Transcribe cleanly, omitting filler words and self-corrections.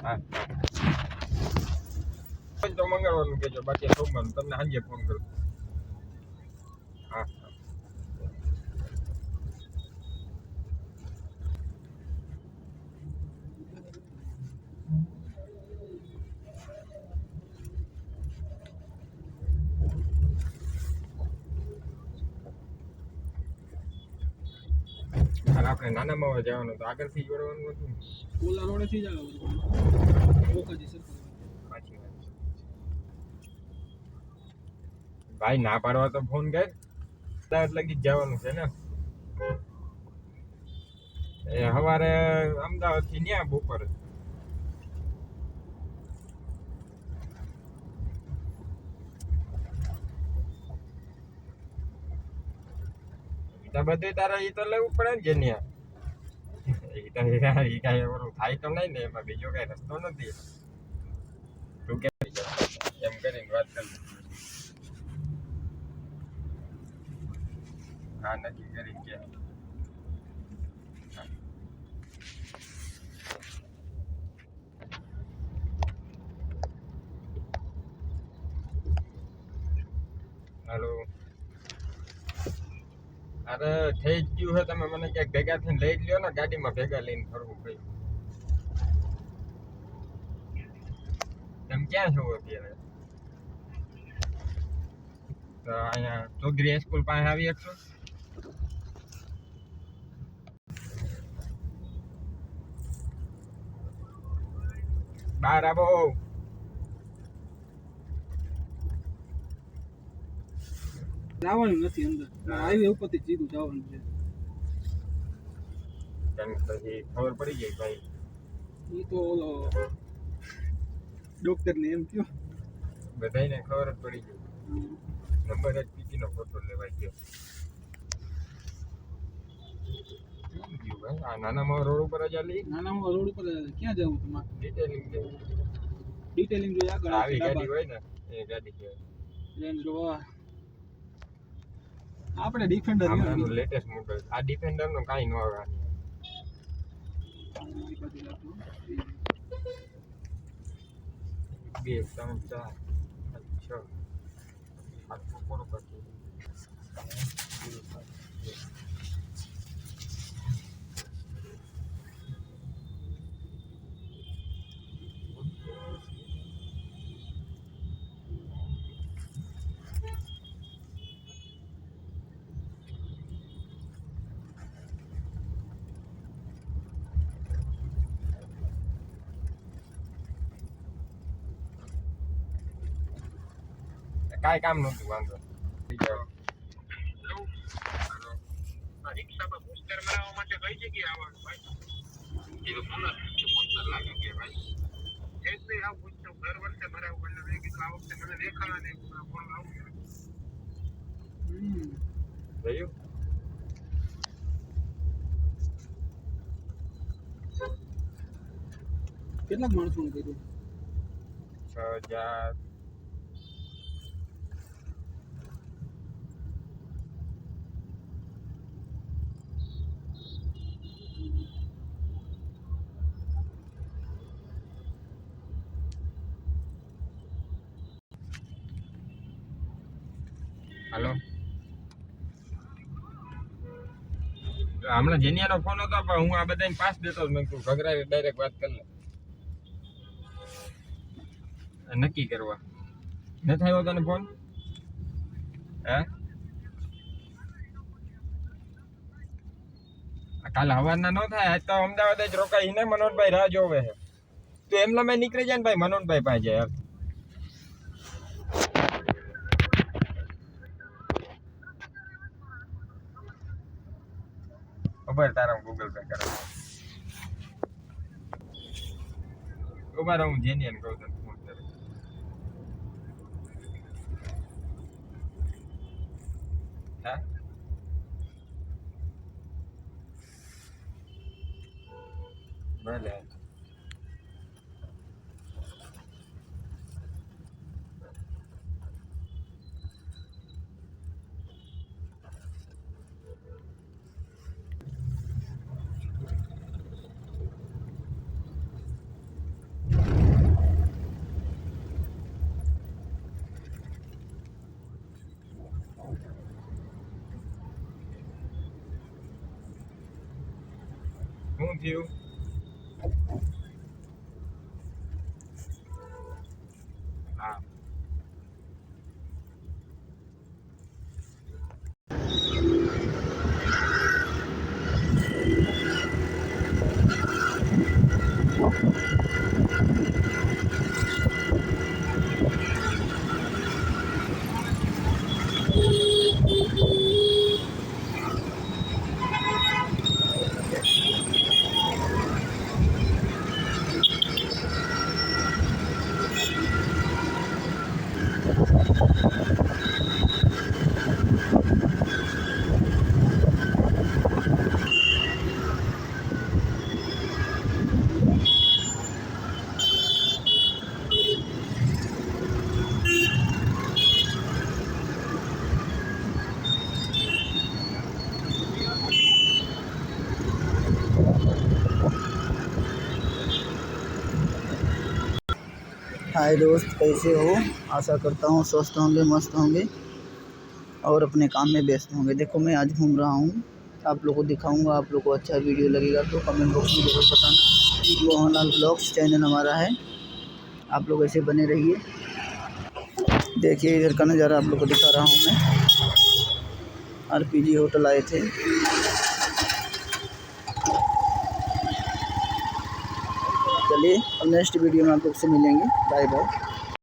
હા તો મંગળવારનું કહેજો, બાકી સોમવારનું તમને સાંજે ફોન કરું. હા આપણે નાના માવા જવાનું તો આગળથી જોડવાનું હતું. ઓલા રોડેથી જ આવે ઓકાજી સર. સાચી વાત. ભાઈ ના પાડવા તો ફોન કર. અમદાવાદ લગી જવાનું છે ને. એ સવારે અમદાવાદ થી ન્યા બપોરે. બધું તારે એ તો લેવું પડે ને જેનિયા. એ કઈ એવું થાય તો નહીં ને, એમાં બીજો કઈ રસ્તો નથી. તું કે એમ કરીને વાત કરી. હા નક્કી કરી કે હાલો. અરે થઈ જ ગયું છે, તમે મને ક્યાંક ભેગા થઈને લઈ જ લ્યો ને, ગાડીમાં ભેગા લઈને ફરવું ભાઈ. તમે ક્યાં છો અત્યારે? તો અહીંયા ચૌધરી હાઈસ્કૂલ પાસે આવી શકશો? બહાર આવો. જવાનું નથી અંદર, હાઈવે ઉપરથી સીધું જવાનું છે. પછી ખબર પડી ગઈ ભાઈ. એ તો ઓલો ડોક્ટર ને એમ કયો, બધાને ખબર જ પડી ગઈ. નંબર જ પીકી નો ફોટો લેવાઈ ગયો. આ નાનામાં રોડ ઉપર જ આલી. નાનામાં રોડ ઉપર ક્યાં જવું તમારે? ડિટેલિંગ ડિટેલિંગ જોઈએ આગળ. આવી ગાડી હોય ને એ ગાડી કહેવાય. Range rover. આપણે ડિફેન્ડર આમનું લેટેસ્ટ મોડલ. આ ડિફેન્ડર નો કાઈ ન આવે. બે ત્રણ ચાર છ સાત કોણ કરતું. કાંઈ કામ નહોતું. વાંધો રિક્ષામાં પોસ્ટર બનાવવા માટે કઈ જગ્યાએ આવવાનું ભાઈ? એ તો પોસ્ટર લાગી ગયા ભાઈ. એક નહીં આવું પૂછતો દર વર્ષે ભરાવું એટલે મેં કીધું આ વખતે મને દેખાડા નહીં કોણ આવું જોયું. કેટલાક માણસોનું કર્યું? 6000. હાલો. હમણાં જેનિયાનો ફોન હતો પણ હું આ બધાને પાસ દેતો મેં કીધું ઘગરાવી ડાયરેક્ટ વાત કરી લે. નક્કી કરવા નથી આવ્યો તને ફોન? હે કાલે હવારના ન થાય. આજ તો અમદાવાદ જ રોકાઈ ને. મનોજભાઈ રાહ જોવે છે. તું એમલા મેં નીકળી જાય ને ભાઈ મનોજભાઈ પાસે યાર. ખબર તારા ગૂગલ પે કરે. ઉભા હું જેનિયન કહું તને ફોન કરે. હા ભલે. શું થયું? હા हाय दोस्त, कैसे हो? आशा करता हूँ स्वस्थ होंगे, मस्त होंगे और अपने काम में व्यस्त होंगे। देखो मैं आज घूम रहा हूँ, आप लोगों को दिखाऊंगा। आप लोगों को अच्छा वीडियो लगेगा तो कमेंट बॉक्स में ज़रूर बताना। मोहनलाल ब्लॉग्स चैनल हमारा है, आप लोग ऐसे बने रहिए। देखिए इधर का नज़ारा आप लोग को दिखा रहा हूँ मैं। RPG होटल आए थे। चलिए अब नेक्स्ट वीडियो में आप लोग से मिलेंगे। Bye bye.